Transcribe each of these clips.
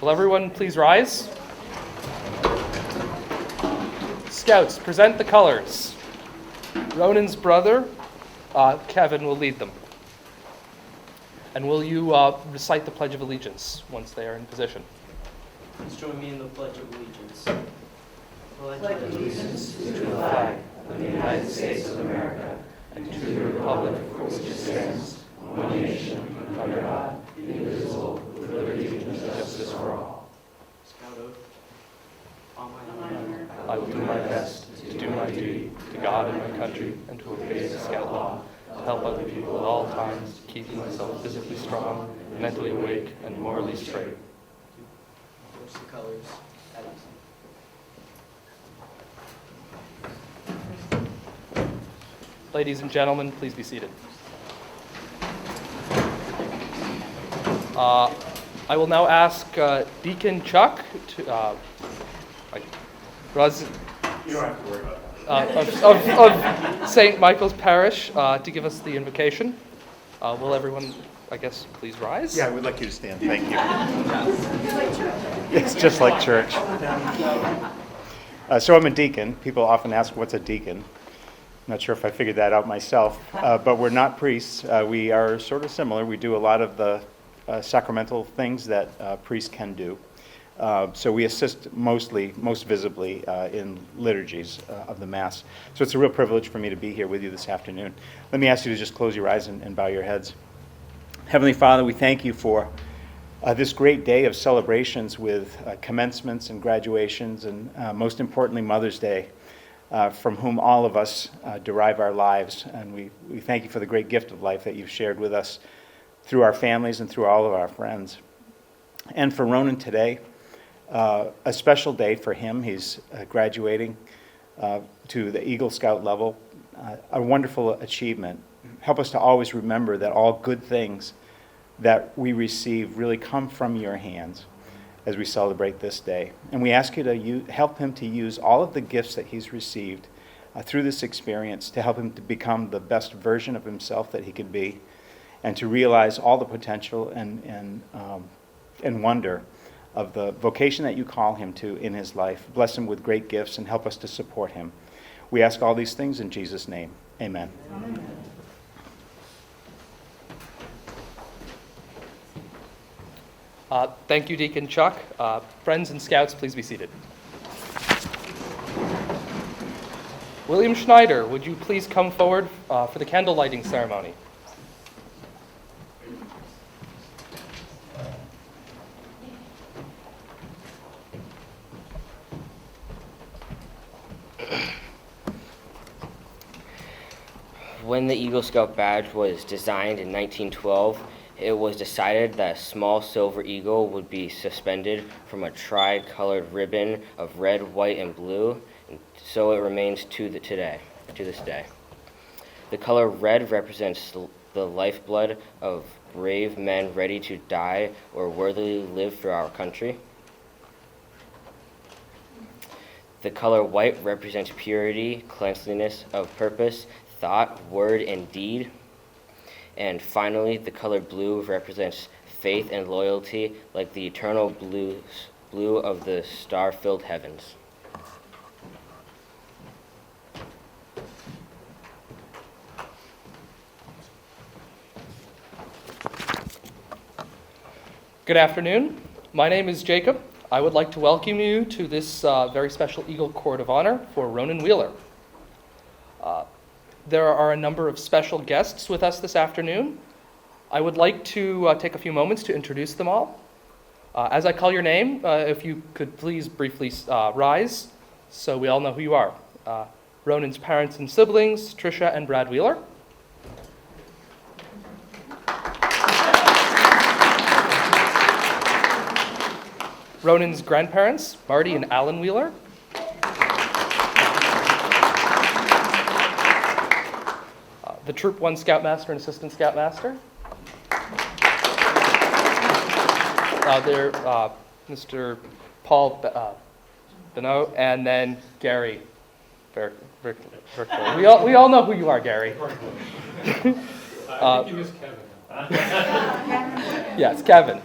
Will everyone please rise? Scouts, present the colors. Ronan's brother, Kevin, will lead them. And will you recite the Pledge of Allegiance once they are in position? Please join me in the Pledge of Allegiance. Pledge allegiance to the flag of the United States of America and to the republic for which it stands, one nation, under God, indivisible, with liberty and justice for all. Scout oath. I will do my best to do my duty to God and my country and to obey the Scout law, to help other people at all times, keeping myself physically strong, mentally awake, and morally straight. Force the colors. Ladies and gentlemen, please be seated. I will now ask Deacon Chuck to, You don't have to worry about that. of St. Michael's Parish to give us the invocation. Will everyone, I guess, please rise? Yeah, I would like you to stand. Thank you. It's just like church. So I'm a deacon. People often ask, what's a deacon? I'm not sure if I figured that out myself, but we're not priests. We are sort of similar. We do a lot of the sacramental things that priests can do. So we assist most visibly in liturgies of the Mass. So it's a real privilege for me to be here with you this afternoon. Let me ask you to just close your eyes and bow your heads. Heavenly Father, we thank you for this great day of celebrations with commencements and graduations and most importantly Mother's Day, from whom all of us derive our lives. And we thank you for the great gift of life that you've shared with us through our families and through all of our friends. And for Ronan today, a special day for him. He's graduating to the Eagle Scout level, a wonderful achievement. Help us to always remember that all good things that we receive really come from your hands as we celebrate this day. And we ask you to help him to use all of the gifts that he's received through this experience to help him to become the best version of himself that he could be and to realize all the potential and wonder of the vocation that you call him to in his life. Bless him with great gifts and help us to support him. We ask all these things in Jesus' name. Amen. Amen. Thank you, Deacon Chuck. Friends and Scouts, please be seated. William Schneider, would you please come forward for the candle lighting ceremony? When the Eagle Scout badge was designed in 1912, it was decided that a small silver eagle would be suspended from a tri-colored ribbon of red, white, and blue, and so it remains to this day. The color red represents the lifeblood of brave men ready to die or worthily live for our country. The color white represents purity, cleanliness of purpose, thought, word, and deed. And finally, the color blue represents faith and loyalty, like the eternal blue of the star-filled heavens. Good afternoon. My name is Jacob. I would like to welcome you to this very special Eagle Court of Honor for Ronan Wheeler. There are a number of special guests with us this afternoon. I would like to take a few moments to introduce them all. As I call your name, if you could please briefly rise so we all know who you are. Ronan's parents and siblings, Tricia and Brad Wheeler. Ronan's grandparents, Marty and Alan Wheeler. The Troop 1 Scoutmaster and Assistant Scoutmaster. They're Mr. Paul Benoit and then Gary. We all know who you are, Gary. I think he was Kevin. Yes, Kevin.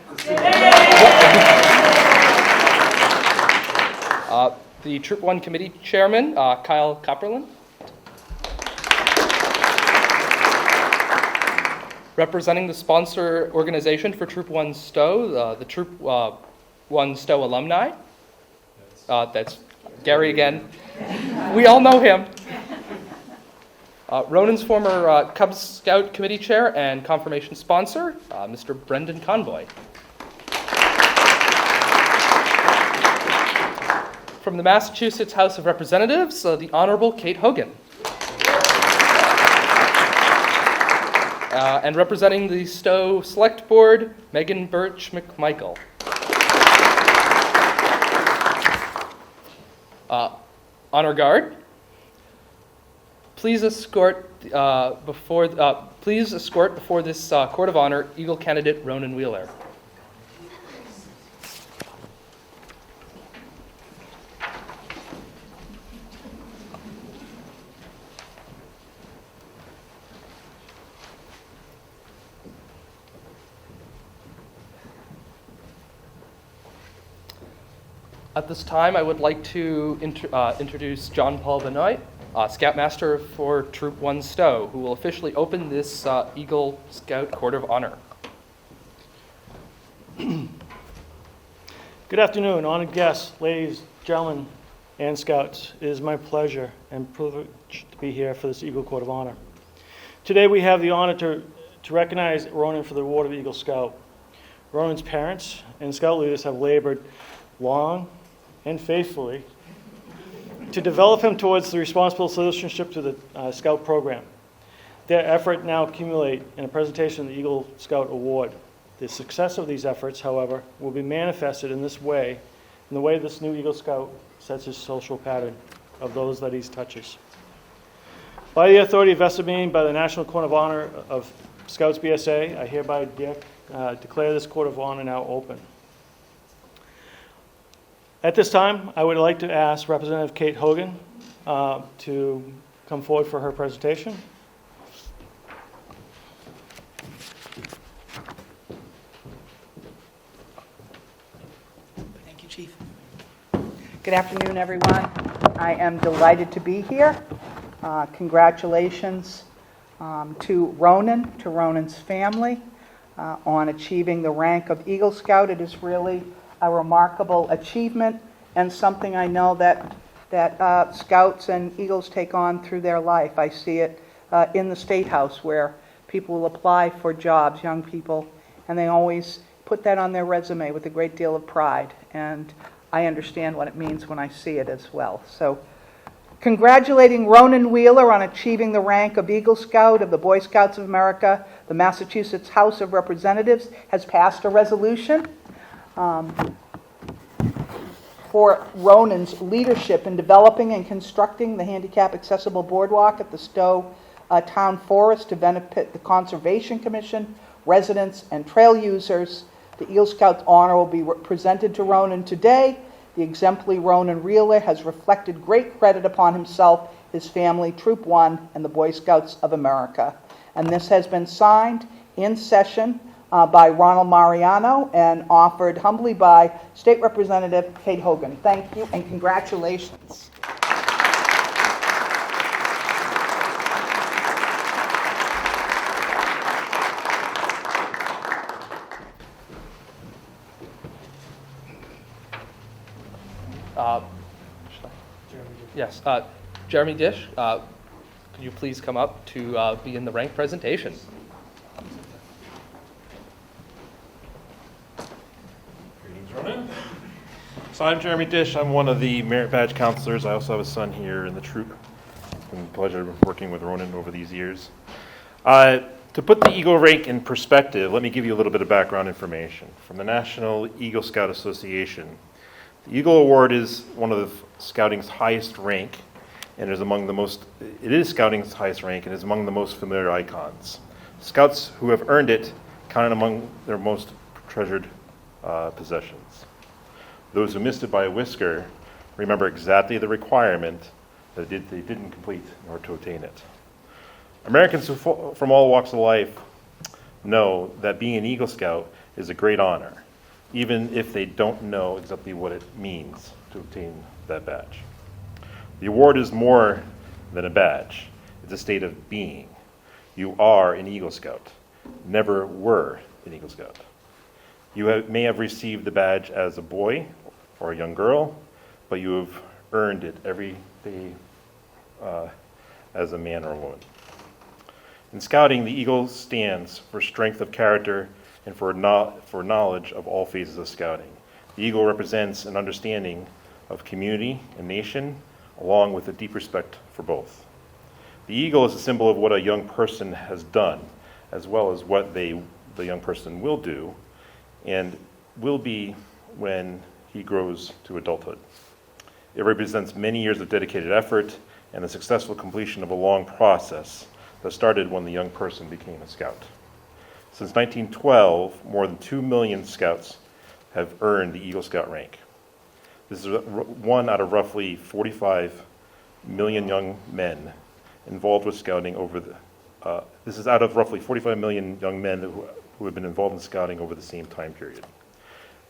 The Troop 1 Committee Chairman, Kyle Copperland. Representing the sponsor organization for Troop 1 Stowe, the Troop 1 Stowe alumni. That's Gary again. We all know him. Ronan's former Cub Scout Committee Chair and confirmation sponsor, Mr. Brendan Convoy. From the Massachusetts House of Representatives, the Honorable Kate Hogan. And representing the Stowe Select Board, Megan Birch McMichael. Honor Guard, please escort before this Court of Honor Eagle candidate Ronan Wheeler. At this time, I would like to introduce John Paul Benoit, Scoutmaster for Troop 1 Stowe, who will officially open this Eagle Scout Court of Honor. Good afternoon, honored guests, ladies, gentlemen, and Scouts. It is my pleasure and privilege to be here for this Eagle Court of Honor. Today we have the honor to recognize Ronan for the award of Eagle Scout. Ronan's parents and Scout leaders have labored long and faithfully to develop him towards the responsible citizenship to the Scout program. Their effort now accumulate in a presentation of the Eagle Scout Award. The success of these efforts, however, will be manifested in the way this new Eagle Scout sets his social pattern of those that he touches. By the authority vested in me by the National Court of Honor of Scouts BSA, I hereby declare this Court of Honor now open. At this time, I would like to ask Representative Kate Hogan to come forward for her presentation. Thank you, Chief. Good afternoon, everyone. I am delighted to be here. Congratulations to Ronan, to Ronan's family, on achieving the rank of Eagle Scout. It is really a remarkable achievement and something I know that Scouts and Eagles take on through their life. I see it in the State House where people will apply for jobs, young people, and they always put that on their resume with a great deal of pride. And I understand what it means when I see it as well. So, congratulating Ronan Wheeler on achieving the rank of Eagle Scout of the Boy Scouts of America, the Massachusetts House of Representatives has passed a resolution for Ronan's leadership in developing and constructing the handicap accessible boardwalk at the Stowe Town Forest to benefit the Conservation Commission, residents, and trail users. The Eagle Scouts honor will be presented to Ronan today. The exemplary Ronan Wheeler has reflected great credit upon himself, his family, Troop 1, and the Boy Scouts of America. And this has been signed in session by Ronald Mariano and offered humbly by State Representative Kate Hogan. Thank you and congratulations. Yes, Jeremy Dish, could you please come up to be in the rank presentation? Greetings, Ronan. So I'm Jeremy Dish. I'm one of the merit badge counselors. I also have a son here in the troop. It's been a pleasure working with Ronan over these years. To put the Eagle rank in perspective, let me give you a little bit of background information. From the National Eagle Scout Association, the Eagle Award is one of the Scouting's highest rank, and it is Scouting's highest rank and is among the most familiar icons. Scouts who have earned it count it among their most treasured possessions. Those who missed it by a whisker remember exactly the requirement that they didn't complete in order to obtain it. Americans from all walks of life know that being an Eagle Scout is a great honor, even if they don't know exactly what it means to obtain that badge. The award is more than a badge. It's a state of being. You are an Eagle Scout. Never were an Eagle Scout. You may have received the badge as a boy or a young girl, but you have earned it every day as a man or a woman. In Scouting, the Eagle stands for strength of character and for knowledge of all phases of Scouting. The Eagle represents an understanding of community and nation, along with a deep respect for both. The Eagle is a symbol of what a young person has done, as well as what the young person will do and will be when he grows to adulthood. It represents many years of dedicated effort and the successful completion of a long process that started when the young person became a scout. Since 1912, more than 2 million scouts have earned the Eagle Scout rank. This is one out of roughly 45 million young men involved with scouting this is out of roughly 45 million young men who have been involved in scouting over the same time period.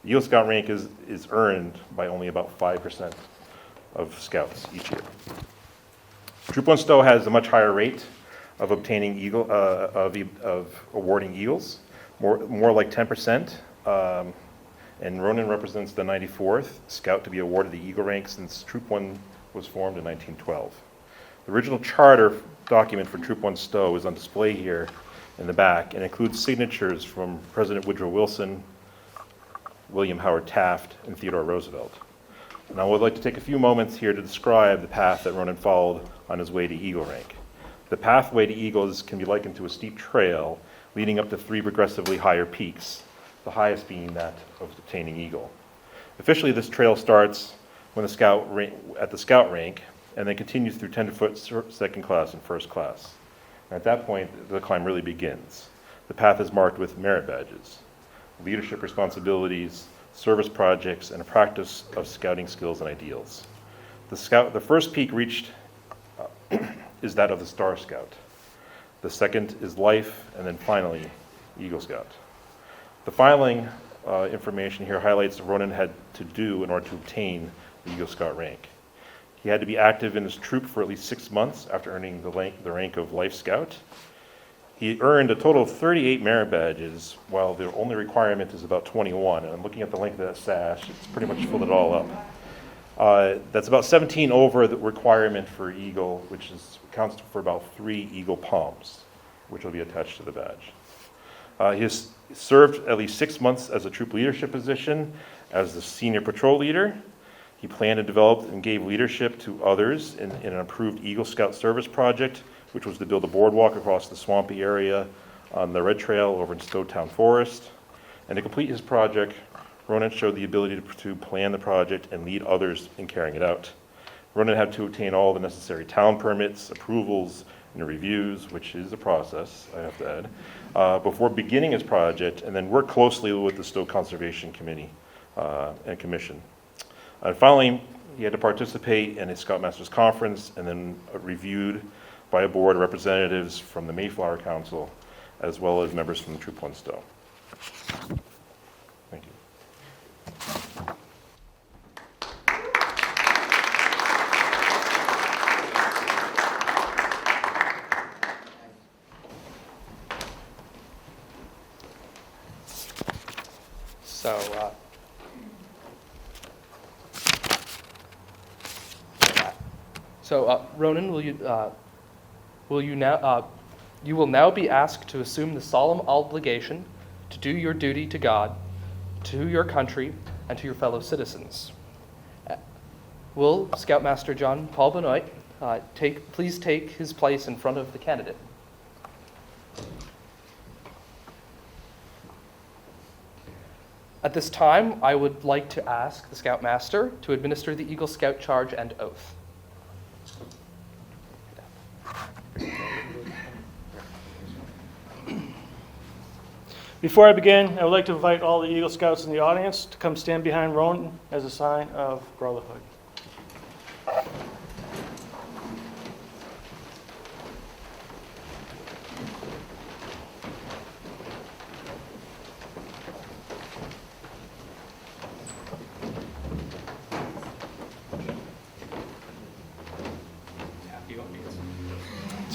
The Eagle Scout rank is earned by only about 5% of scouts each year. Troop 1 Stowe has a much higher rate of obtaining of awarding Eagles, more like 10%. And Ronan represents the 94th Scout to be awarded the Eagle rank since Troop 1 was formed in 1912. The original charter document for Troop 1 Stowe is on display here in the back and includes signatures from President Woodrow Wilson, William Howard Taft, and Theodore Roosevelt. And I would like to take a few moments here to describe the path that Ronan followed on his way to Eagle rank. The pathway to Eagles can be likened to a steep trail leading up to 3 progressively higher peaks, the highest being that of obtaining Eagle. Officially, this trail starts when at the Scout rank and then continues through tenderfoot, second class, and first class. And at that point, the climb really begins. The path is marked with merit badges, leadership responsibilities, service projects, and a practice of scouting skills and ideals. The first peak reached is that of the Star Scout. The second is Life, and then finally, Eagle Scout. The following information here highlights what Ronan had to do in order to obtain the Eagle Scout rank. He had to be active in his troop for at least 6 months after earning the rank of Life Scout. He earned a total of 38 merit badges, while the only requirement is about 21. And I'm looking at the length of that sash, it's pretty much filled it all up. That's about 17 over the requirement for Eagle, which accounts for about 3 Eagle palms, which will be attached to the badge. He has served at least 6 months as a troop leadership position as the senior patrol leader. He planned and developed and gave leadership to others in an approved Eagle Scout service project, which was to build a boardwalk across the swampy area on the Red Trail over in Stowtown Forest. And to complete his project, Ronan showed the ability to plan the project and lead others in carrying it out. Ronan had to obtain all the necessary town permits, approvals, and reviews, which is a process, I have to add, before beginning his project, and then work closely with the Stowe Conservation Committee and Commission. And finally, he had to participate in a Scoutmasters Conference and then reviewed by a board of representatives from the Mayflower Council, as well as members from the Troop 1 Stowe. Thank you. So, Ronan, you will now be asked to assume the solemn obligation to do your duty to God, to your country, and to your fellow citizens. Will Scoutmaster John Paul Benoit please take his place in front of the candidate? At this time, I would like to ask the Scoutmaster to administer the Eagle Scout charge and oath. Before I begin, I would like to invite all the Eagle Scouts in the audience to come stand behind Ronan as a sign of brotherhood.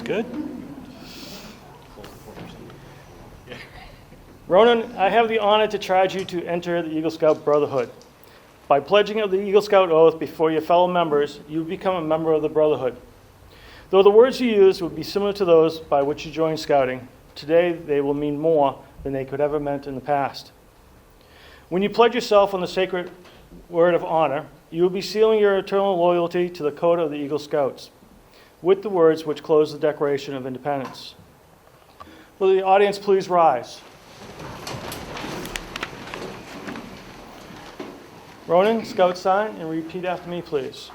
Good. Ronan, I have the honor to charge you to enter the Eagle Scout Brotherhood. By pledging of the Eagle Scout oath before your fellow members, you become a member of the Brotherhood. Though the words you use would be similar to those by which you joined Scouting, today they will mean more than they could ever meant in the past. When you pledge yourself on the sacred word of honor, you will be sealing your eternal loyalty to the code of the Eagle Scouts with the words which close the Declaration of Independence. Will the audience please rise? Ronan, Scout sign, and repeat after me, please.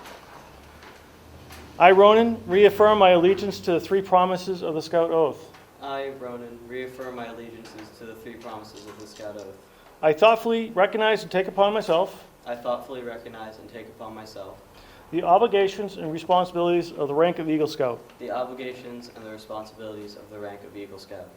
I, Ronan, reaffirm my allegiance to the three promises of the Scout Oath. I, Ronan, reaffirm my allegiances to the three promises of the Scout Oath. I thoughtfully recognize and take upon myself I thoughtfully recognize and take upon myself the obligations and responsibilities of the rank of Eagle Scout. the obligations and the responsibilities of the rank of Eagle Scout.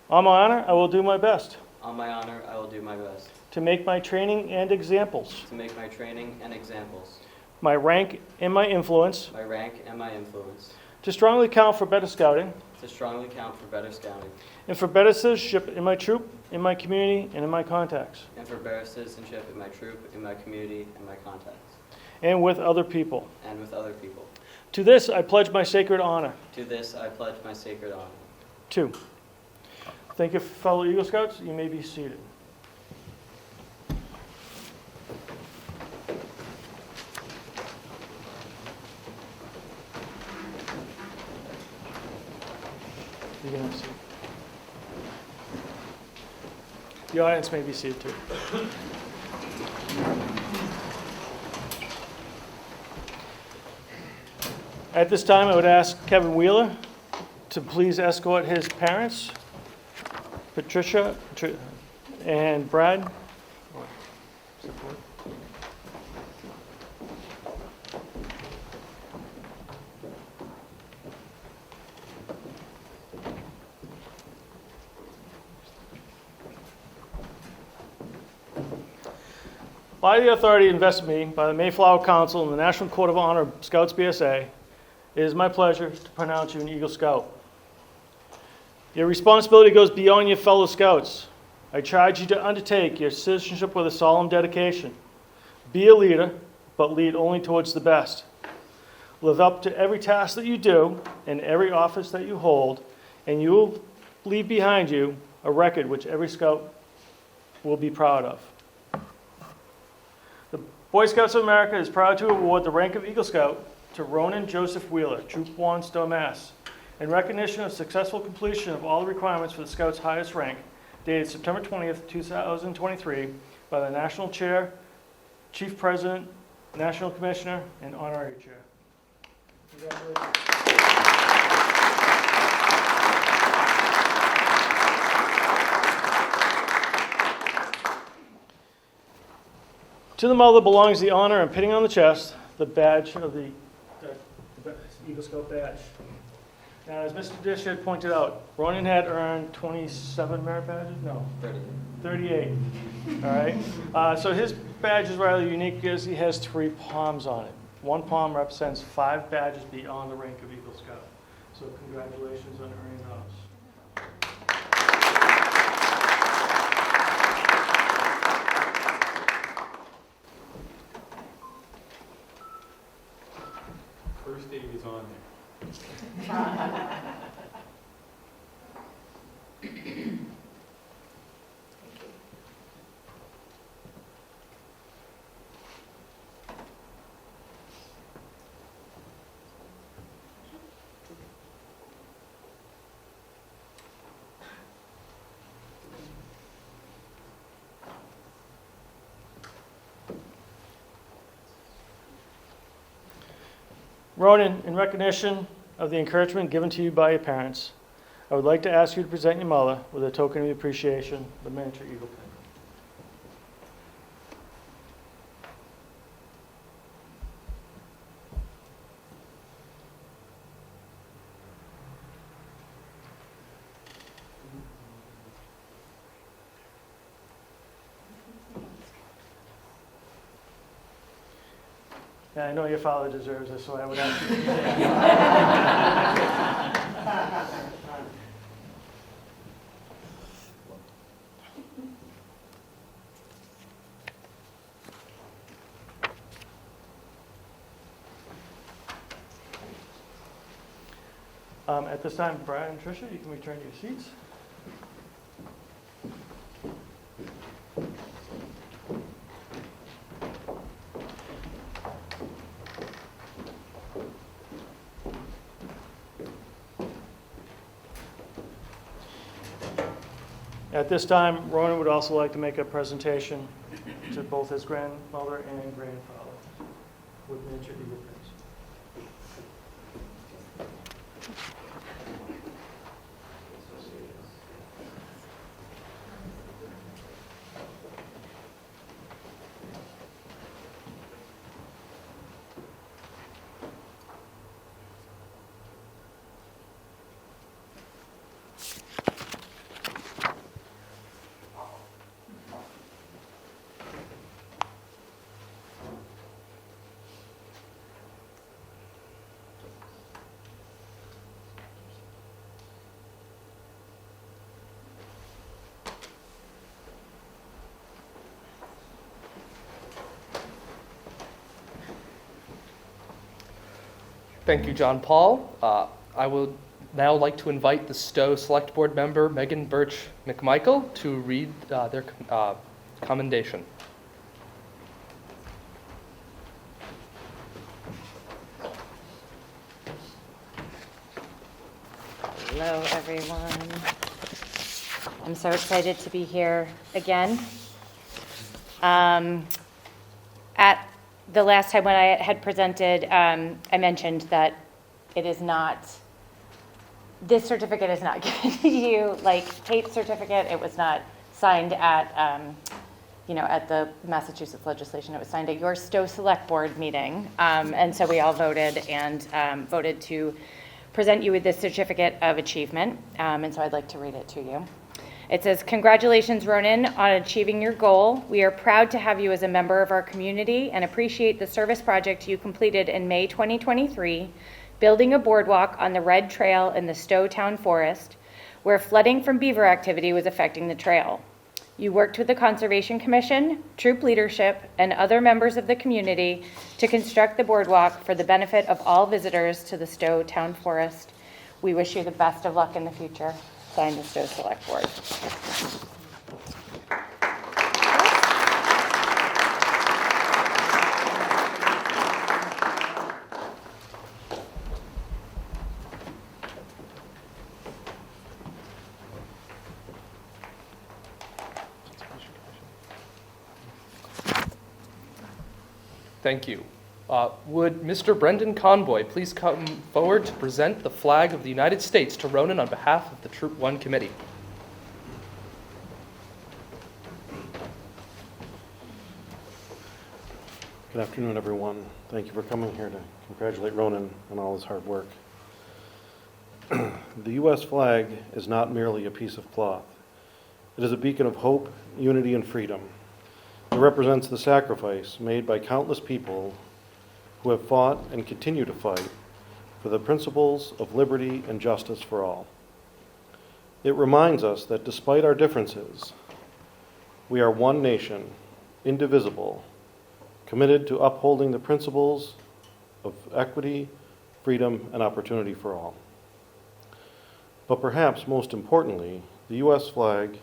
On my honor, I will do my best On my honor, I will do my best to make my training and examples, to make my training and examples, my rank and my influence, my rank and my influence, to strongly count for better scouting to strongly count for better scouting and for better citizenship in my troop, in my community, and in my contacts, and for better citizenship in my troop, in my community, and my contacts, and with other people. and with other people. To this, I pledge my sacred honor. To this, I pledge my sacred honor. 2. Thank you, fellow Eagle Scouts. You may be seated. You can have a seat. The audience may be seated too. At this time, I would ask Kevin Wheeler to please escort his parents, Patricia and Brad. By the authority invested in me by the Mayflower Council and the National Court of Honor of Scouts BSA, it is my pleasure to pronounce you an Eagle Scout. Your responsibility goes beyond your fellow Scouts. I charge you to undertake your citizenship with a solemn dedication. Be a leader, but lead only towards the best. Live up to every task that you do and every office that you hold, and you will leave behind you a record which every Scout will be proud of. The Boy Scouts of America is proud to award the rank of Eagle Scout to Ronan Joseph Wheeler, Troop 1, Stowe, Mass. In recognition of successful completion of all the requirements for the Scouts' highest rank, dated September 20th, 2023, by the National Chair, Chief President, National Commissioner, and Honorary Chair. Congratulations. To the mother belongs the honor and pinning on the chest, the badge of the Eagle Scout badge. Now, as Mr. Dish had pointed out, Ronan had earned 27 merit badges? No, 38. All right. So his badge is rather unique because he has 3 palms on it. One palm represents 5 badges beyond the rank of Eagle Scout. So congratulations on earning those. First aid is on there. Ronan, in recognition of the encouragement given to you by your parents, I would like to ask you to present your mother with a token of appreciation, the miniature eagle pin. Yeah, I know your father deserves this, so I would ask you. At this time, Brian and Tricia, you can return to your seats. At this time, Ronan would also like to make a presentation to both his grandmother and grandfather with miniature eagle prints. Thank you, John Paul. I would now like to invite the Stowe Select Board member, Megan Birch McMichael, to read their commendation. Hello, everyone. I'm so excited to be here again. At the last time when I had presented, I mentioned that it is not, this certificate is not given to you like Kate's certificate. It was not signed at, at the Massachusetts legislation. It was signed at your Stowe Select Board meeting. And so we all voted and voted to present you with this certificate of achievement. And so I'd like to read it to you. It says, "Congratulations, Ronan, on achieving your goal. We are proud to have you as a member of our community and appreciate the service project you completed in May 2023, building a boardwalk on the Red Trail in the Stowe Town Forest, where flooding from beaver activity was affecting the trail. You worked with the Conservation Commission, troop leadership, and other members of the community to construct the boardwalk for the benefit of all visitors to the Stowe Town Forest. We wish you the best of luck in the future. Signed, the Stowe Select Board." Thank you. Would Mr. Brendan Conboy please come forward to present the flag of the United States to Ronan on behalf of the Troop 1 Committee? Good afternoon, everyone. Thank you for coming here to congratulate Ronan on all his hard work. The U.S. flag is not merely a piece of cloth. It is a beacon of hope, unity, and freedom. It represents the sacrifice made by countless people who have fought and continue to fight for the principles of liberty and justice for all. It reminds us that despite our differences, we are one nation, indivisible, committed to upholding the principles of equity, freedom, and opportunity for all. But perhaps most importantly, the U.S. flag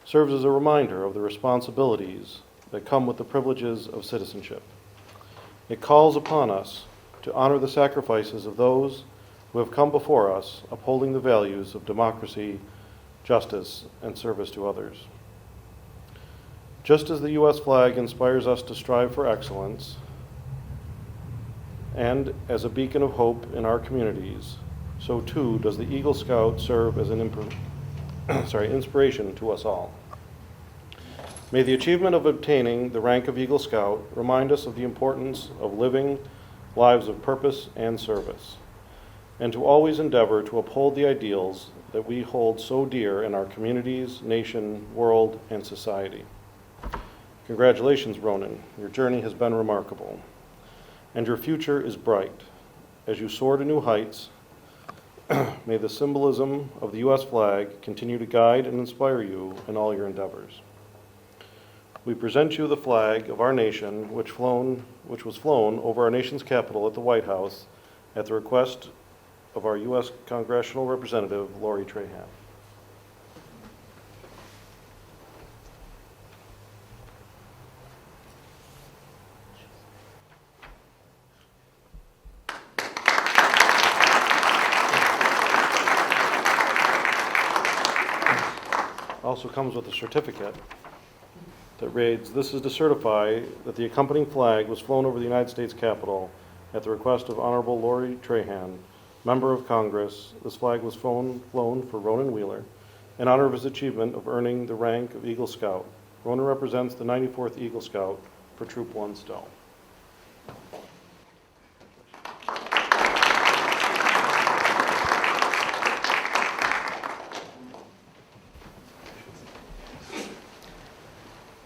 serves as a reminder of the responsibilities that come with the privileges of citizenship. It calls upon us to honor the sacrifices of those who have come before us, upholding the values of democracy, justice, and service to others. Just as the U.S. flag inspires us to strive for excellence, and as a beacon of hope in our communities, so too does the Eagle Scout serve as an inspiration to us all. May the achievement of obtaining the rank of Eagle Scout remind us of the importance of living lives of purpose and service, and to always endeavor to uphold the ideals that we hold so dear in our communities, nation, world, and society. Congratulations, Ronan. Your journey has been remarkable, and your future is bright as you soar to new heights May the symbolism of the U.S. flag continue to guide and inspire you in all your endeavors. We present you the flag of our nation, which was flown over our nation's capital at the White House at the request of our U.S. Congressional Representative, Lori Trahan. Also comes with a certificate that reads, "This is to certify that the accompanying flag was flown over the United States Capitol at the request of Honorable Lori Trahan, Member of Congress. This flag was flown for Ronan Wheeler in honor of his achievement of earning the rank of Eagle Scout. Ronan represents the 94th Eagle Scout for Troop 1 Stowe."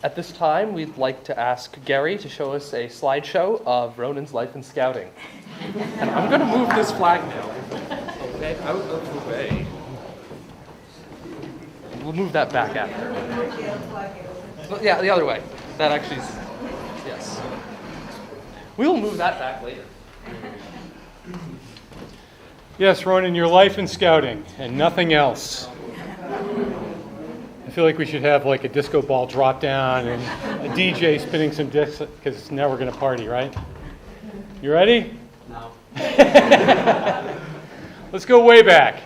At this time, we'd like to ask Gary to show us a slideshow of Ronan's life in scouting. And I'm going to move this flag now. Okay, out of the way. We'll move that back after. Well, yeah, the other way. That actually is, yes. We'll move that back later. Yes, Ronan, your life in scouting and nothing else. I feel like we should have like a disco ball drop down and a DJ spinning some discs because now we're going to party, right? You ready? No. Let's go way back.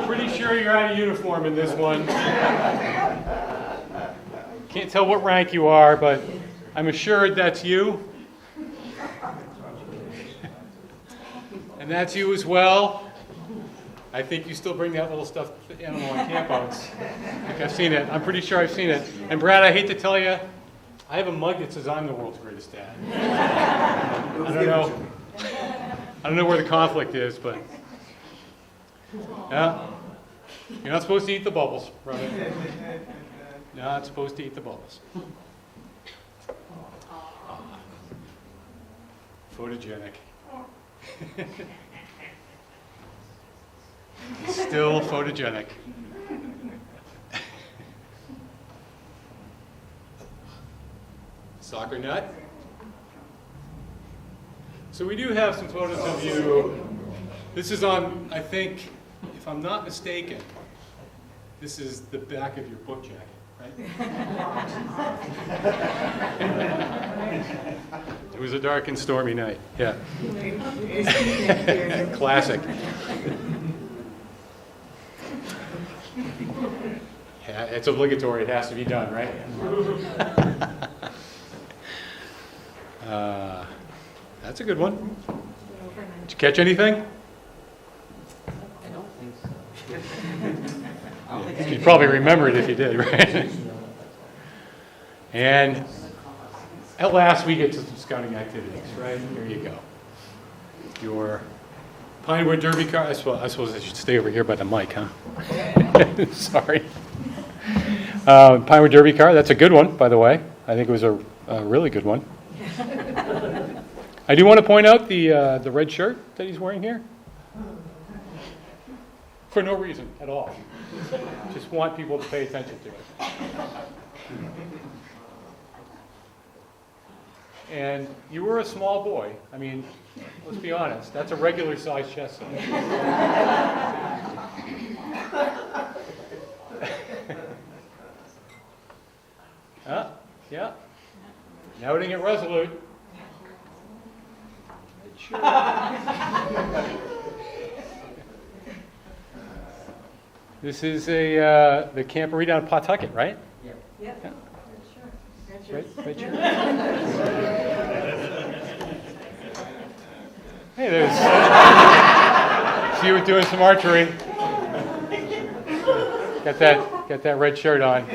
Pretty sure you're out of uniform in this one. Can't tell what rank you are, but I'm assured that's you. And that's you as well. I think you still bring that little stuffed animal on campouts. I think I've seen it. I'm pretty sure I've seen it. And Brad, I hate to tell you, I have a mug that says I'm the world's greatest dad. I don't know where the conflict is, but yeah, you're not supposed to eat the bubbles, right? Not supposed to eat the bubbles. Photogenic. Still photogenic. Soccer nut. So we do have some photos of you. This is on, I think, if I'm not mistaken, this is the back of your book jacket, right? It was a dark and stormy night, yeah. Classic. Yeah, it's obligatory, it has to be done, right? That's a good one. Did you catch anything? I don't think so. You'd probably remember it if you did, right? And at last we get to some scouting activities, right? Here you go. Your Pinewood Derby car. I suppose I should stay over here by the mic, huh? Sorry. Pinewood Derby car. That's a good one, by the way. I think it was a really good one. I do want to point out the red shirt that he's wearing here. For no reason at all. Just want people to pay attention to it. And you were a small boy. I mean, let's be honest. That's a regular size chest size. Yeah. Noting it resolute. This is the camporee down in Pawtucket, right? Yeah. Right, sure. Hey, there's. See you doing some archery. Got that red shirt on.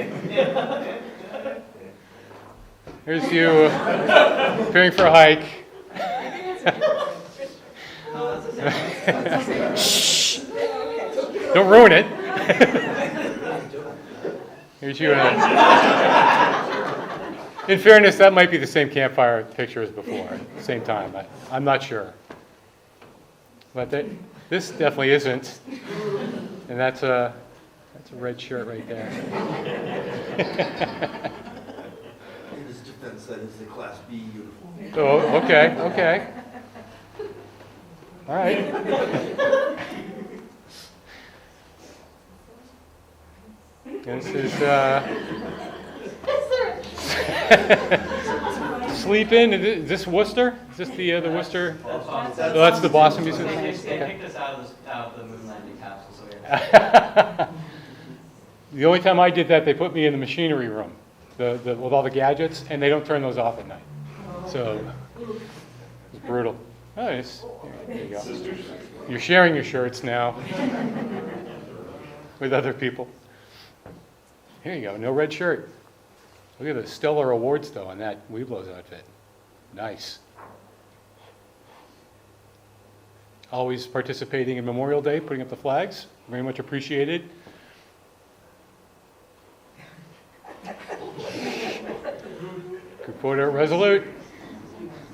Here's you preparing for a hike. Shh! Don't ruin it. Here's you. In fairness, that might be the same campfire picture as before, at the same time. I'm not sure. But this definitely isn't. And that's a red shirt right there. In his defense, that is the Class B uniform. Oh, okay, okay. All right. This is Sleep In. Is this Worcester? Is this the Worcester? Oh, that's the Boston Music. They Okay. picked us out of the moon landing capsule, so we had The only time I did that, they put me in the machinery room with all the gadgets, and they don't turn those off at night. So it's brutal. Oh, nice. There you go. You're sharing your shirts now with other people. Here you go. No red shirt. Look at the stellar awards, though, on that Weeblos outfit. Nice. Always participating in Memorial Day, putting up the flags. Very much appreciated. Reporter Resolute,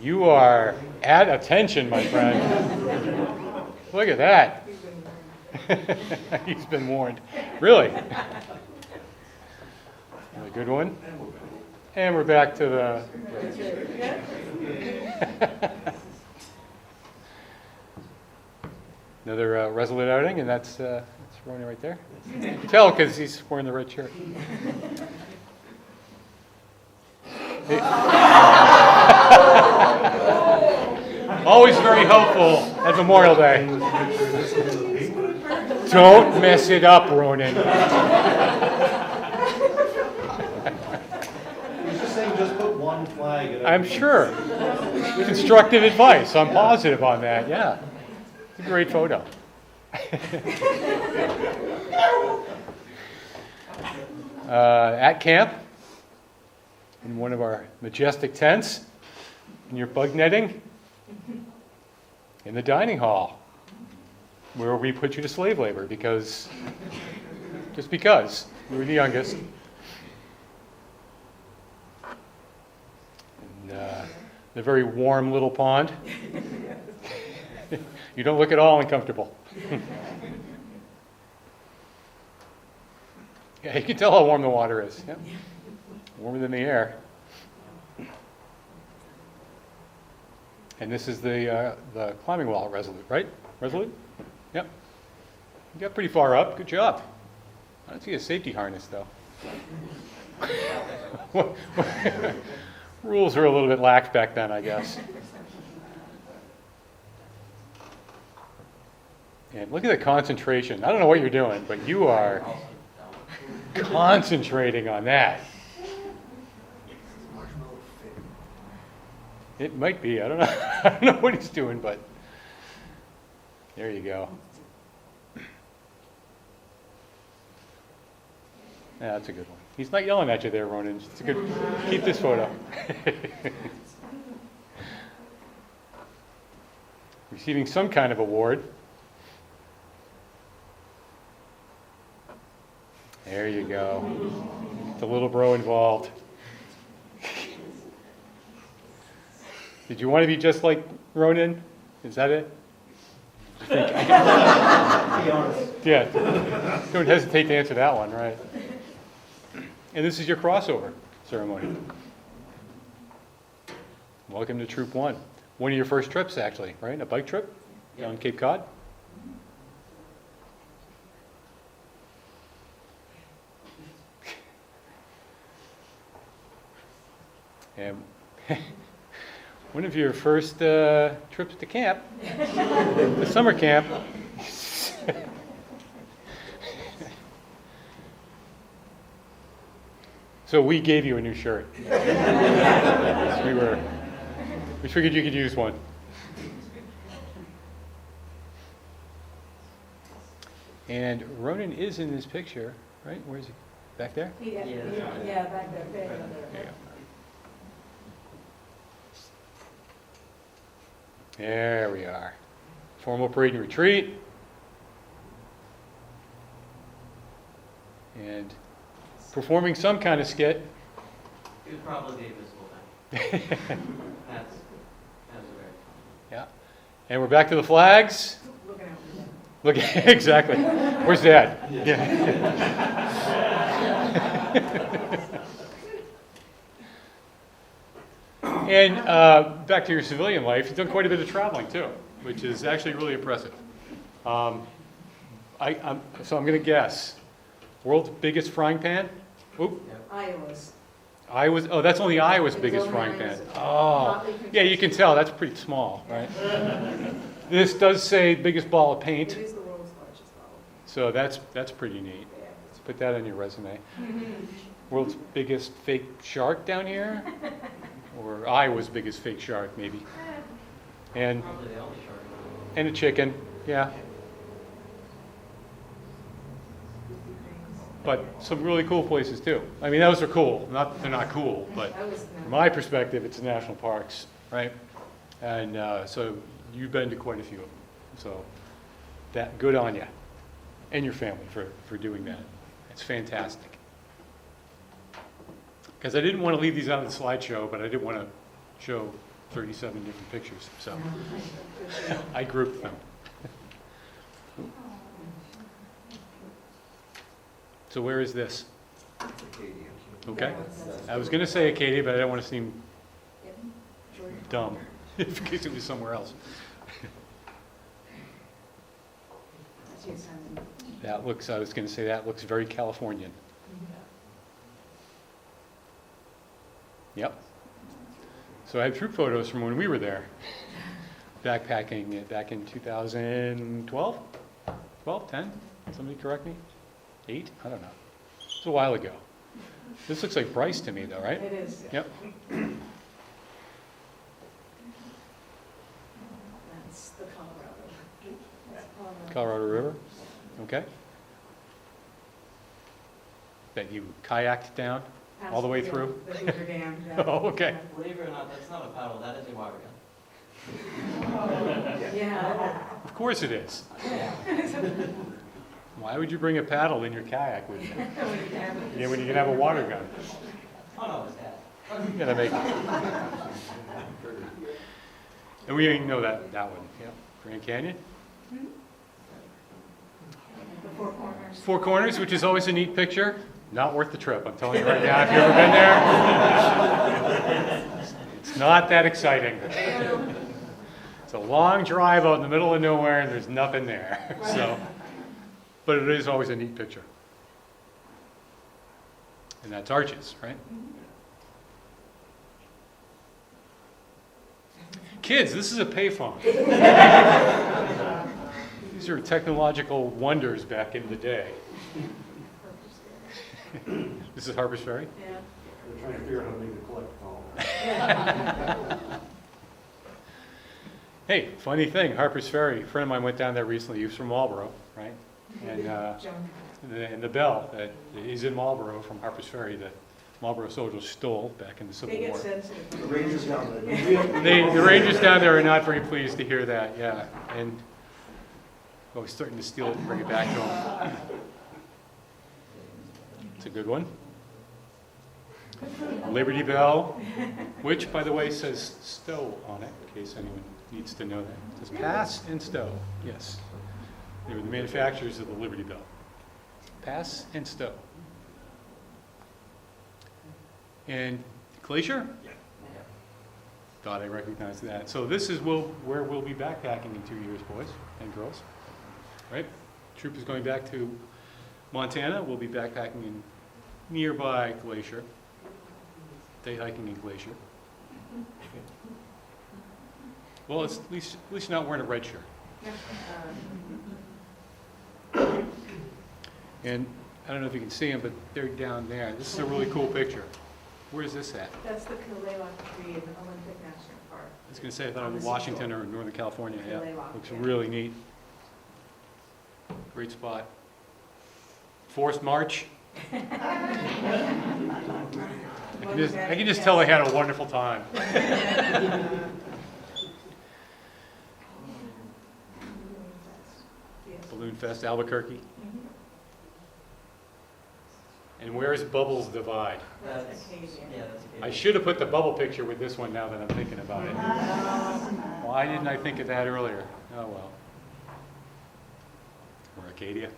you are at attention, my friend. Look at that. He's been warned. Really? A good one. And we're back to the... Another Resolute outing, and that's Ronan right there. You can tell because he's wearing the red shirt. Always very helpful at Memorial Day. Don't mess it up, Ronan. He's just saying just put one flag. At I'm sure. Constructive advice. I'm positive on that. Yeah. It's a great photo. At camp, in one of our majestic tents, in your bug netting, in the dining hall, where we put you to slave labor just because you were the youngest. And the very warm little pond. You don't look at all uncomfortable. Yeah, you can tell how warm the water is. Yep. Warmer than the air. And this is the climbing wall at Resolute, right? Resolute? Yep. You got pretty far up. Good job. I don't see a safety harness, though. Rules were a little bit lax back then, I guess. And look at the concentration. I don't know what you're doing, but you are concentrating on that. It might be. I don't know. I don't know what he's doing, but there you go. Yeah, that's a good one. He's not yelling at you there, Ronan. It's a good. Keep this photo. Receiving some kind of award. There you go. The little bro involved. Did you want to be just like Ronan? Is that it? Be honest. Yeah. Don't hesitate to answer that one, right? And this is your crossover ceremony. Welcome to Troop 1. One of your first trips, actually, right? A bike trip down Cape Cod? And one of your first trips to camp, the summer camp. So we gave you a new shirt. We figured you could use one. And Ronan is in this picture, right? Where is he? Back there? Yeah, back there. There you go. There we are. Formal parade and retreat. And performing some kind of skit. It would probably be invisible then. That's very fun. Yeah. And we're back to the flags. Look, exactly. Where's Dad? Yeah. And back to your civilian life, you've done quite a bit of traveling too, which is actually really impressive. So I'm going to guess, world's biggest frying pan? Oop. Iowa's. Oh, that's only Iowa's biggest only frying pan. Iowa's. Oh, Hotly yeah, you can tell, that's pretty small, right? This does say biggest ball of paint, It is the world's largest bottle. so that's pretty neat. Yeah. Put that on your resume. World's biggest fake shark down here? Or Iowa's biggest fake shark, maybe. And Probably the only shark. a chicken, yeah. But some really cool places too. I mean, those are cool. Not that they're not cool, but That was from my perspective, it's the national parks, right? And so you've been to quite a few of them. So that good on you and your family for doing that. It's fantastic. Because I didn't want to leave these out of the slideshow, but I didn't want to show 37 different pictures, so I grouped them. So where is this? Okay. I was going to say Acadia, but I didn't want to seem dumb in case it was somewhere else. That looks, I was going to say that looks very Californian. Yep. So I have troop photos from when we were there, backpacking back in 2012? 12, 10? Somebody correct me? 8? I don't know. It's a while ago. This looks like Bryce to me though, right? It is. Yep. That's the Colorado. That's Colorado River. Okay. That you kayaked down all the way through? The Hoover Dam. Yeah. Oh, okay. Believe it or not, that's not a paddle, that is a water gun. Yeah. Of course it is. Why would you bring a paddle in your kayak with you? Yeah, when you can have a water gun. Oh, no, it's that. You gotta make it. And we didn't know that one. Yep. Grand Canyon. The Four Corners. Four Corners, which is always a neat picture. Not worth the trip, I'm telling you right now. If you've ever been there, it's not that exciting. It's a long drive out in the middle of nowhere and there's nothing there. So, but it is always a neat picture. And that's Arches, right? Kids, this is a payphone. These are technological wonders back in the day. This is Harper's Ferry? Yeah. We're trying to figure out how to make a collect call. Hey, funny thing, Harper's Ferry, a friend of mine went down there recently, he was from Marlboro, right? And the bell that is in Marlboro from Harper's Ferry that Marlboro soldiers stole back in the Civil They get War. sensitive. The Rangers down there. The Rangers down there are not very pleased to hear that, yeah. And well, we're starting to steal it and bring it back to them. It's a good one. Liberty Bell, which, by the way, says Stowe on it, in case anyone needs to know that. It says Pass and Stowe, yes. They were the manufacturers of the Liberty Bell. Pass and Stowe. And Glacier? Thought I recognized that. So this is where we'll be backpacking in 2 years, boys and girls. Right? Troop is going back to Montana. We'll be backpacking in nearby Glacier. Day hiking in Glacier. Well, it's at least you're not wearing a red shirt. And I don't know if you can see them, but they're down there. This is a really cool picture. Where's this at? That's the Kilewa tree in Olympic National Park. I was going to say I thought it was Washington or Northern California. Yeah, Kilewa, looks yeah. really neat. Great spot. Forced march. I can just tell they had a wonderful time. Balloon Fest, Albuquerque. And where's Bubbles Divide? That's, Acadia. yeah, that's Acadia. I should have put the bubble picture with this one now that I'm thinking about it. Why didn't I think of that earlier? Oh, well. or Acadia.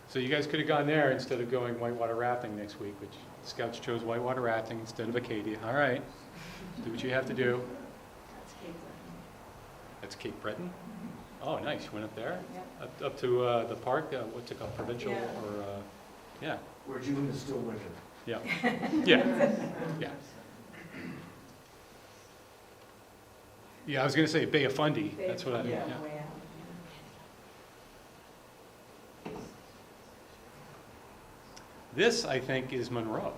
So you guys could have gone there instead of going whitewater rafting next week, which Scouts chose whitewater rafting instead of Acadia. All right, do what you have to do. That's Cape Breton? Oh, nice, you went up there? Up to the park, what's it called, Provincial, Yeah. or, yeah, Where June is still winter. yeah, yeah, yeah. Yeah, I was gonna say Bay of Fundy, that's what I, yeah. This, I think, is Monroe.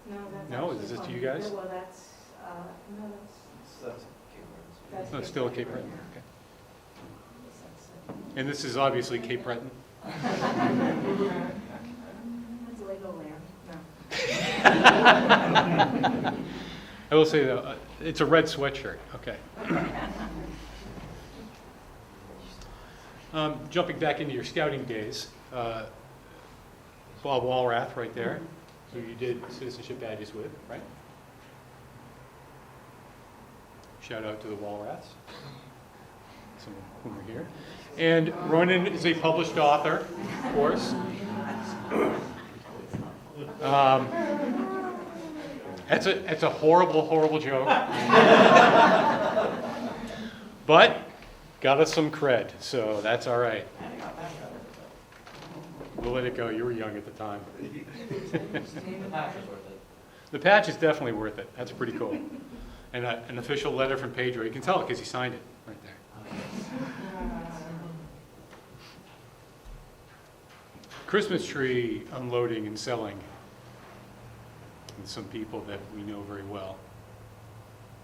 No, that's. No, is actually this to you fun. guys? Well, that's, no, That's that's. Oh, it's still Cape Breton, okay. And this is obviously Cape Breton. That's Legoland, no. I will say, though, it's a red sweatshirt, okay. Jumping back into your scouting days, Bob Walrath right there, who you did citizenship badges with, right? Shout out to the Walraths, some of whom are here. And Ronan is a published author, of course. It's a horrible, horrible joke. But got us some cred, so that's all right. We'll let it go. You were young at the time. The patch is definitely worth it. That's pretty cool. And an official letter from Pedro. You can tell it because he signed it right there. Christmas tree unloading and selling with some people that we know very well.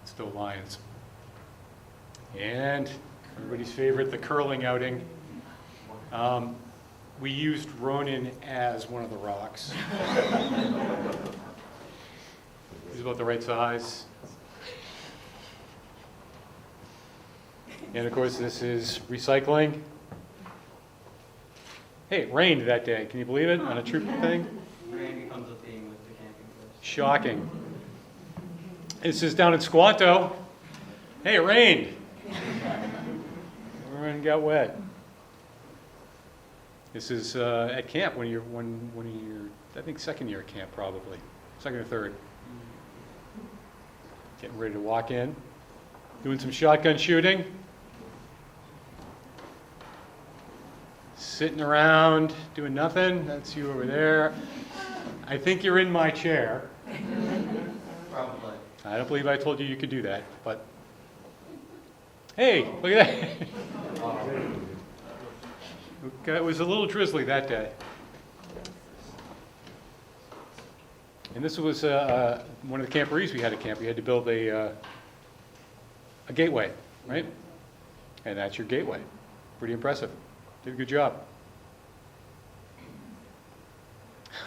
Still Lions. And everybody's favorite, the curling outing. We used Ronan as one of the rocks. He's about the right size. And of course, this is recycling. Hey, it rained that day. Can you believe it? On a troop thing? Rain becomes a theme with the camping trips. Shocking. This is down in Squanto. Hey, it rained. Everyone got wet. This is at camp when you're I think second year at camp probably, second or third. Getting ready to walk in, doing some shotgun shooting. Sitting around, doing nothing. That's you over there. I think you're in my chair. Probably. I don't believe I told you you could do that, but hey, look at that. Okay, it was a little drizzly that day. And this was one of the camporees we had at camp. We had to build a gateway, right? And that's your gateway. Pretty impressive. Did a good job.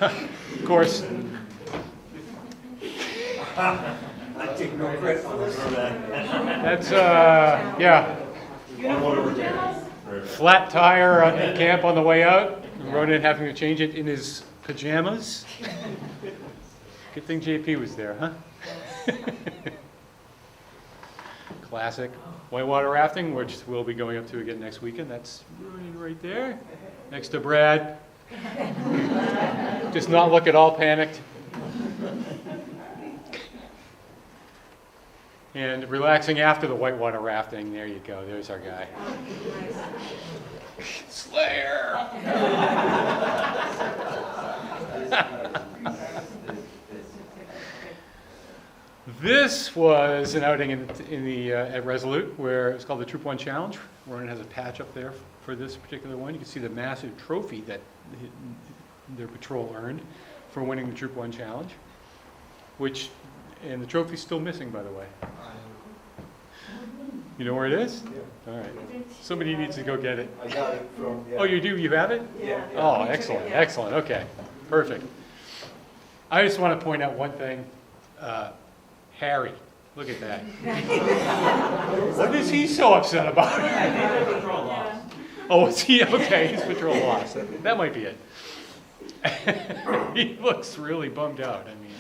Of course. I take no credit for that. That's, yeah. Flat tire at camp on the way out. Ronan having to change it in his pajamas. Good thing JP was there, huh? Classic. Whitewater rafting, which we'll be going up to again next weekend. That's Ronan right there. Next to Brad. Does not look at all panicked. And relaxing after the whitewater rafting. There you go. There's our guy. Slayer! This was an outing at Resolute where it's called the Troop 1 Challenge. Ronan has a patch up there for this particular one. You can see the massive trophy that their patrol earned for winning the Troop 1 Challenge, and the trophy's still missing, by the way. You know where it is? Yeah. All right. Somebody needs to go get it. I got it from, yeah. Oh, you do? You have it? Yeah. Oh, excellent, excellent. Okay, perfect. I just want to point out one thing. Harry, look at that. What is he so upset about? Patrol lost. Oh, is he? Okay, his patrol lost. That might be it. He looks really bummed out. I mean,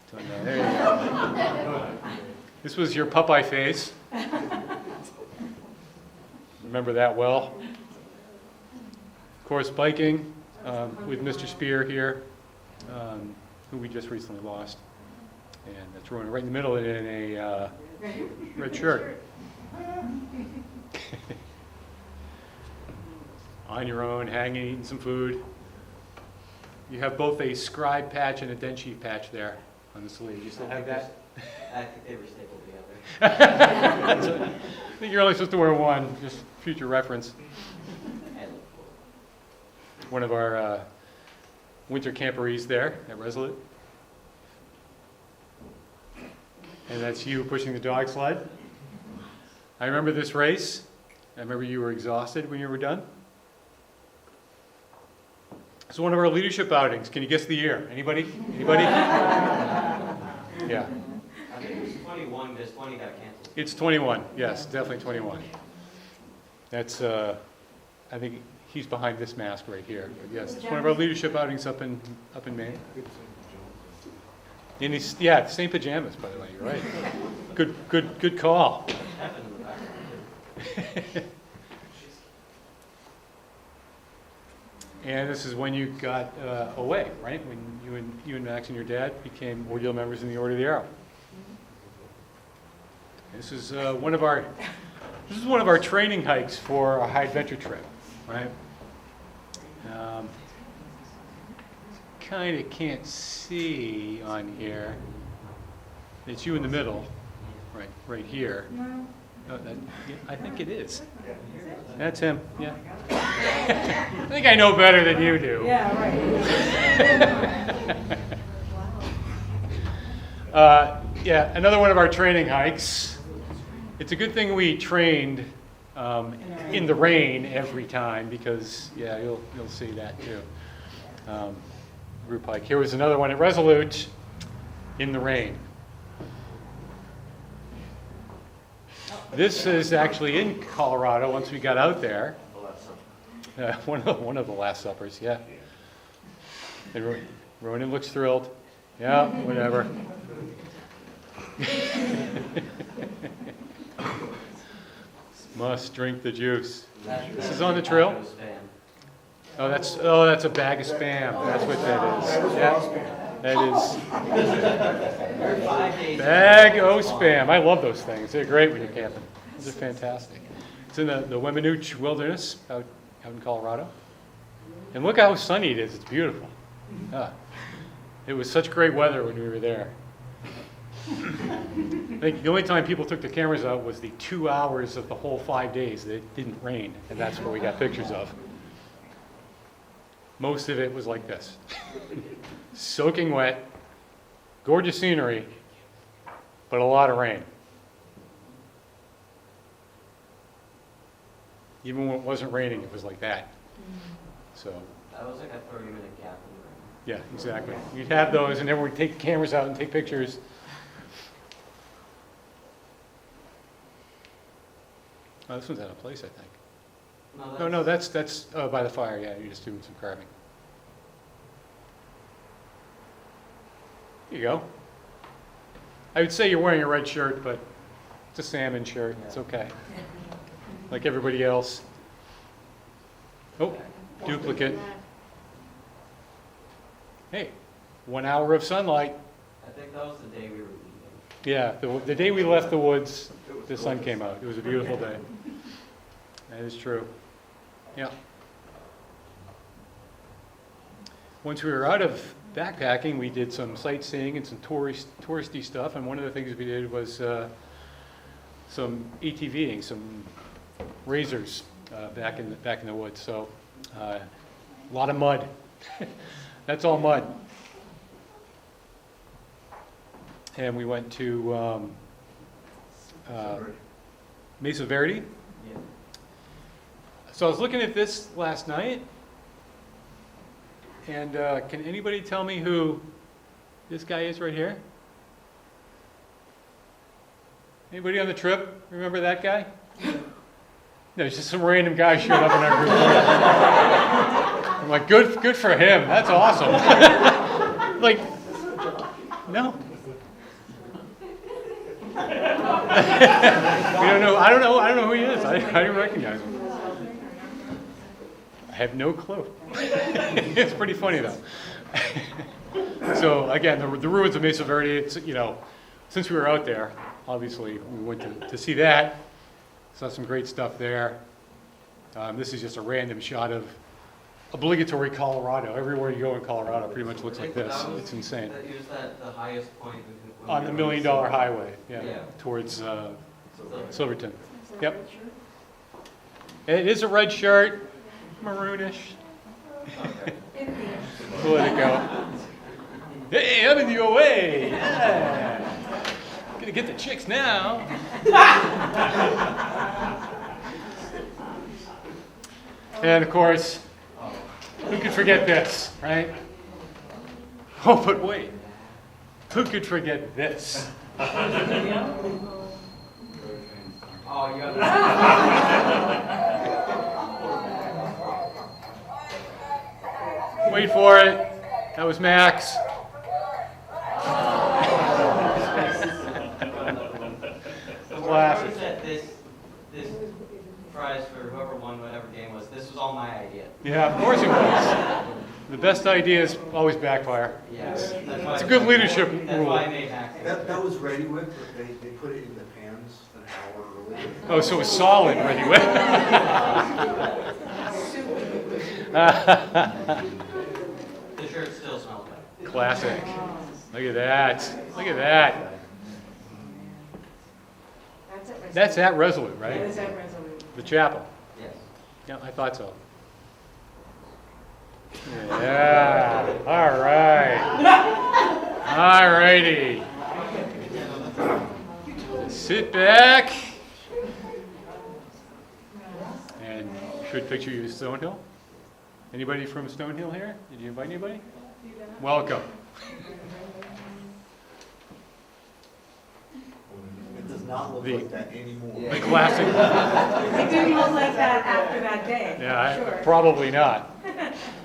so, no, there you go. This was your Popeye face. remember that well. Of course, biking with Mr. Spear here, who we just recently lost. And that's Ronan right in the middle in a red shirt. On your own, hanging, eating some food. You have both a scribe patch and a dent sheet patch there on the sleeve. You still have that? I think they were stapled together. I think you're only supposed to wear one, just future reference. One of our winter camporees there at Resolute. And that's you pushing the dog sled. I remember this race. I remember you were exhausted when you were done. It's one of our leadership outings. Can you guess the year? Anybody? Anybody? Yeah. I think it was 21, because 20 got canceled. It's 21. Yes, definitely 21. That's, I think he's behind this mask right here. But yes, it's one of our leadership outings up in Maine. And he's, yeah, same pajamas, by the way. You're right. Good call. Happened in the background. And this is when you got away, right? When you and Max and your dad became ordeal members in the Order of the Arrow. This is one of our training hikes for a high adventure trip, right? Kind of can't see on here. It's you in the middle, right here. No. Yeah, I think it is. That's him. Yeah. I think I know better than you do. Yeah, right. Yeah, another one of our training hikes. It's a good thing we trained in the rain every time because, yeah, you'll see that too. Group hike. Here was another one at Resolute in the rain. This is actually in Colorado once we got out there. One of the Last Suppers, yeah. And Ronan looks thrilled. Yeah, whatever. Must drink the juice. This is on the trail. Oh, that's a bag of Spam. That's what that is. Yeah, that is bag o' Spam. I love those things. They're great when you're camping. They're fantastic. It's in the Weminuche Wilderness out in Colorado. And look how sunny it is. It's beautiful. It was such great weather when we were there. I think the only time people took the cameras out was the 2 hours of the whole 5 days that it didn't rain, and that's what we got pictures of. Most of it was like this. Soaking wet, gorgeous scenery, but a lot of rain. Even when it wasn't raining, it was like that. So. That was like a 30-minute gap in the rain. Yeah, exactly. You'd have those, and then we'd take the cameras out and take pictures. Oh, this one's out of place, I think. No, that's by the fire. Yeah, you're just doing some carving. Here you go. I would say you're wearing a red shirt, but it's a salmon shirt. It's okay. Like everybody else. Oh, duplicate. Hey, 1 hour of sunlight. I think that was the day we were leaving. Yeah, the day we left the woods, the sun came out. It was a beautiful day. That is true. Yeah. Once we were out of backpacking, we did some sightseeing and some touristy stuff. And one of the things we did was some ATVing, some razors back in the woods. So a lot of mud. That's all mud. And we went to Mesa Verde. Yeah. So I was looking at this last night, and can anybody tell me who this guy is right here? Anybody on the trip remember that guy? No, it's just some random guy showed up in our group. I'm like, good for him. That's awesome. Like, no. We don't know. I don't know who he is. I didn't recognize him. have no clue. It's pretty funny though. So again, the ruins of Mesa Verde, it's, you know, since we were out there, obviously we went to see that. Saw some great stuff there. This is just a random shot of obligatory Colorado. Everywhere you go in Colorado pretty much looks like this. It's insane. That was the highest point when On we the were $1 Million Silver. Highway, yeah, Yeah. towards Silver. Silverton. Yep. It is a red shirt, maroonish. Politico. Hey, I'm in the OA. Yeah. Gonna get the chicks now. And of course, who could forget this, right? Oh, but wait. Who could forget this? Oh, you got Wait for it. That was Max. Classic. That this prize for whoever won whatever game was, this was all my idea. Yeah, of course it was. The best ideas always backfire. Yes. It's a good leadership That's rule. why I made Max. That was ready with, but they put it in the pans an hour earlier. Oh, so it's solid ready with. The shirt still smells better. Classic. Look at that. Look at that. That's at Resolute, right? That is at Resolute. The chapel. Yes. Yeah, I thought so. Yeah. All right. All righty. Sit back. And should picture you Stonehill. Anybody from Stonehill here? Did you invite anybody? Welcome. It does not look The- like that anymore. The classic. It didn't look like that after that day. Yeah, Sure. probably not.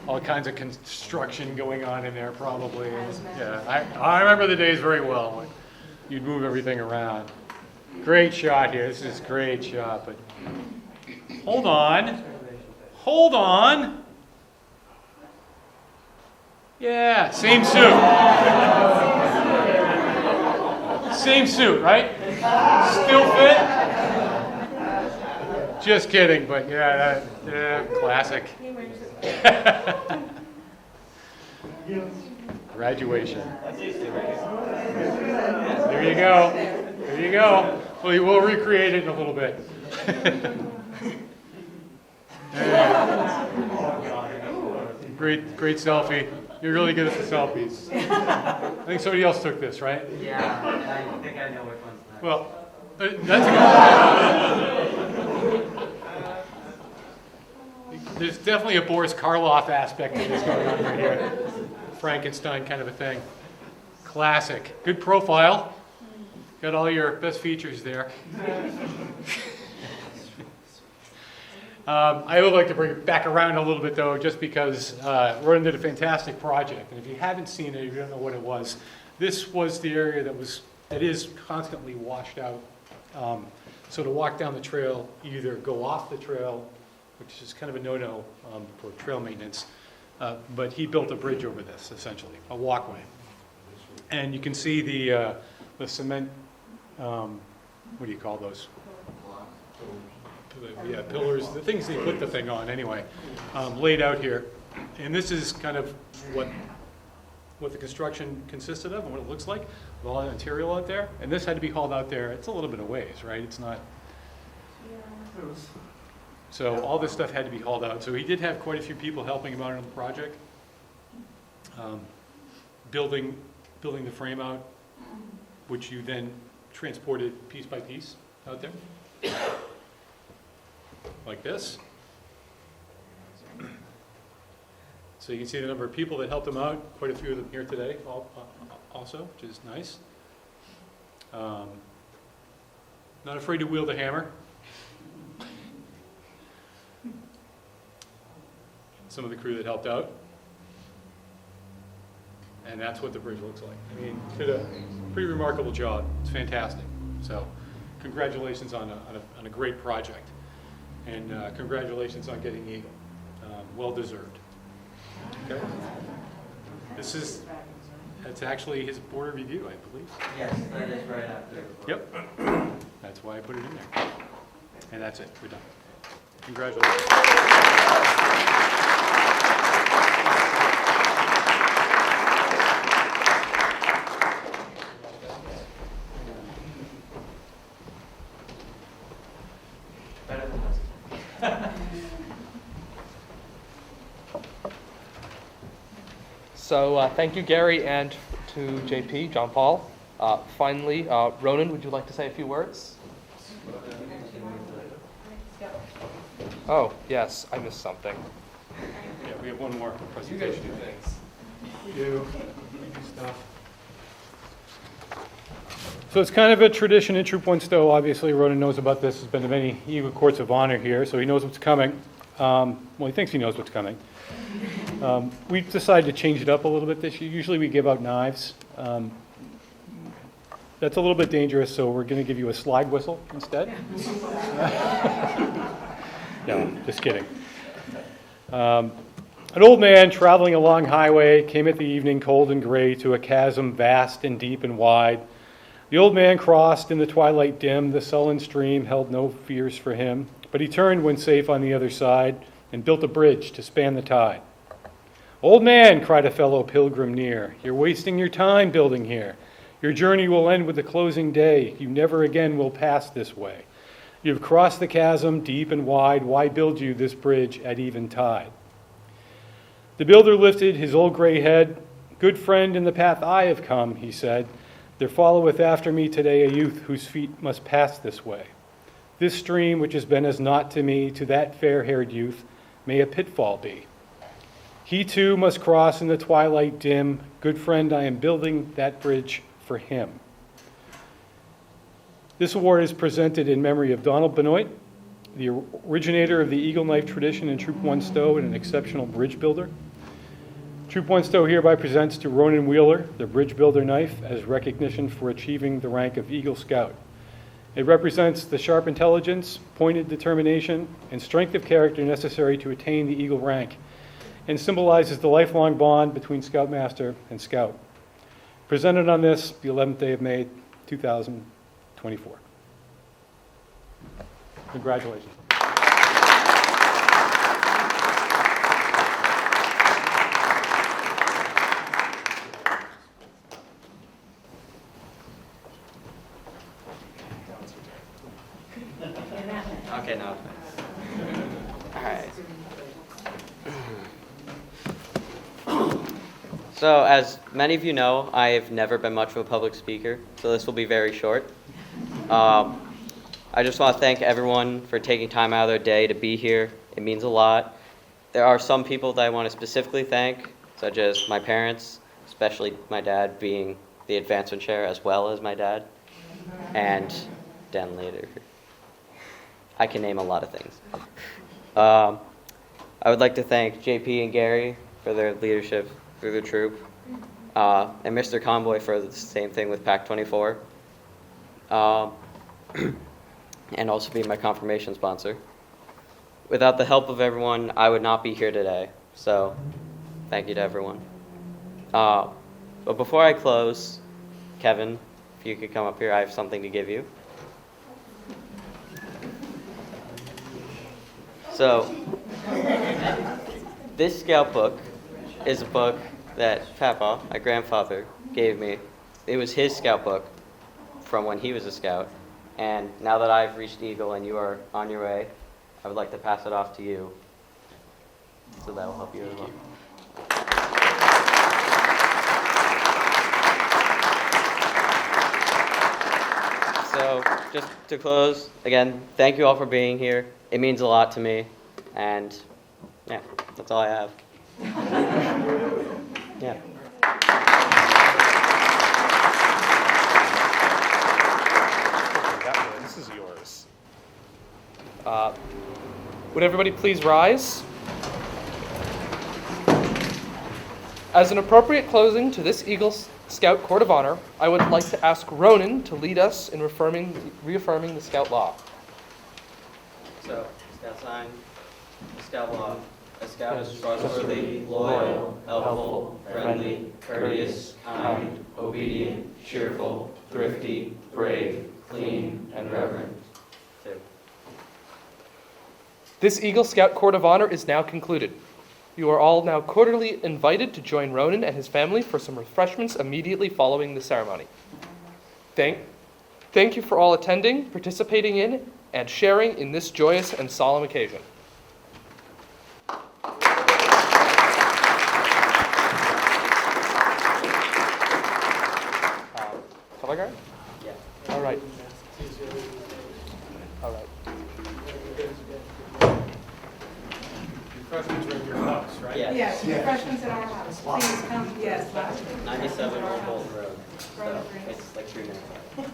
All kinds of construction going on in there, probably. Yeah, I remember the days very well when you'd move everything around. Great shot here. This is a great shot, but hold on. Hold on. Yeah, same suit. Same suit, right? Still fit? Just kidding, but yeah, classic. Graduation. There you go. There you go. Well, we'll recreate it in a little bit. Great selfie. You're really good at the selfies. I think somebody else took this, right? Yeah, and I think I know which one's next. Well, that's a good. There's definitely a Boris Karloff aspect to this going on right here. Frankenstein kind of a thing. Classic. Good profile. Got all your best features there. I would like to bring it back around a little bit, though, just because Ronan did a fantastic project. And if you haven't seen it, you don't know what it was. This was the area that is constantly washed out. So to walk down the trail, you either go off the trail, which is kind of a no-no for trail maintenance, but he built a bridge over this, essentially, a walkway. And you can see the cement, what do you call those? Yeah, pillars, the things they put the thing on anyway, laid out here. And this is kind of what the construction consisted of and what it looks like, with all the material out there. And this had to be hauled out there. It's a little bit of ways, right? It's not. So all this stuff had to be hauled out. So he did have quite a few people helping him out on the project, building the frame out, which you then transported piece by piece out there, like this. So you can see the number of people that helped him out, quite a few of them here today also, which is nice. Not afraid to wield a hammer. Some of the crew that helped out. And that's what the bridge looks like. I mean, did a pretty remarkable job. It's fantastic. So congratulations on a great project. And congratulations on getting Eagle. well deserved. Okay. That's actually his board review, I believe. Yes, that is right after. Yep. That's why I put it in there. And that's it. We're done. Congratulations. Better than this. So thank you, Gary, and to JP, John Paul. Finally, Ronan, would you like to say a few words? Oh, yes, I missed something. Yeah, we have one more presentation. So it's kind of a tradition in Troop 1 Stowe. Obviously, Ronan knows about this. There's been many Eagle Courts of Honor here, so he knows what's coming. Well, he thinks he knows what's coming. We've decided to change it up a little bit this year. Usually we give out knives. That's a little bit dangerous, so we're going to give you a slide whistle instead. No, just kidding. An old man traveling along highway came at the evening cold and gray to a chasm vast and deep and wide. The old man crossed in the twilight dim. The sullen stream held no fears for him, but he turned when safe on the other side and built a bridge to span the tide. "Old man," cried a fellow pilgrim near, "you're wasting your time building here. Your journey will end with the closing day. You never again will pass this way. You've crossed the chasm deep and wide. Why build you this bridge at even tide?" The builder lifted his old gray head. "Good friend, in the path I have come," he said, "there followeth after me today a youth whose feet must pass this way. This stream, which has been as naught to me, to that fair-haired youth, may a pitfall be. He too must cross in the twilight dim. Good friend, I am building that bridge for him." This award is presented in memory of Donald Benoit, the originator of the Eagle Knife tradition in Troop 1 Stowe and an exceptional bridge builder. Troop 1 Stowe hereby presents to Ronan Wheeler the Bridge Builder Knife as recognition for achieving the rank of Eagle Scout. It represents the sharp intelligence, pointed determination, and strength of character necessary to attain the Eagle rank, and symbolizes the lifelong bond between Scoutmaster and Scout. Presented on this, the 11th day of May, 2024. Congratulations. Okay, now. All right. So, as many of you know, I've never been much of a public speaker, so this will be very short. I just want to thank everyone for taking time out of their day to be here. It means a lot. There are some people that I want to specifically thank, such as my parents, especially my dad being the advancement chair as well as my dad, and Dan later. I can name a lot of things. I would like to thank JP and Gary for their leadership through the troop, and Mr. Convoy for the same thing with PAC 24, and also being my confirmation sponsor. Without the help of everyone, I would not be here today, so thank you to everyone. But before I close, Kevin, if you could come up here, I have something to give you. So, this scout book is a book that Papa, my grandfather, gave me. It was his scout book from when he was a scout. And now that I've reached Eagle and you are on your way, I would like to pass it off to you. So that will help you as well. So, just to close, again, thank you all for being here. It means a lot to me, and yeah, that's all I have. Yeah. This is yours. Would everybody please rise? As an appropriate closing to this Eagle Scout Court of Honor, I would like to ask Ronan to lead us in reaffirming the Scout Law. So, Scout sign, Scout law. A scout is trustworthy, loyal, helpful, friendly, courteous, kind, obedient, cheerful, thrifty, brave, clean, and reverent. 2. This Eagle Scout Court of Honor is now concluded. You are all now cordially invited to join Ronan and his family for some refreshments immediately following the ceremony. Thank you for all attending, participating in, and sharing in this joyous and solemn occasion. Color guard? Yeah. All right. All right. Refreshments are in your house, right? Yes. Yes, refreshments at our house. Please come, yes. 97 Old Bolton Road. So it's like 3 minutes away.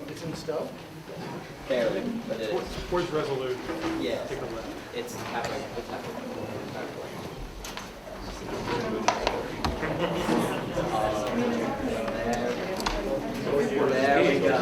It's in Stowe? Barely, but it is. Where's Resolute? Yeah. Take a left. It's halfway. It's halfway. There we go.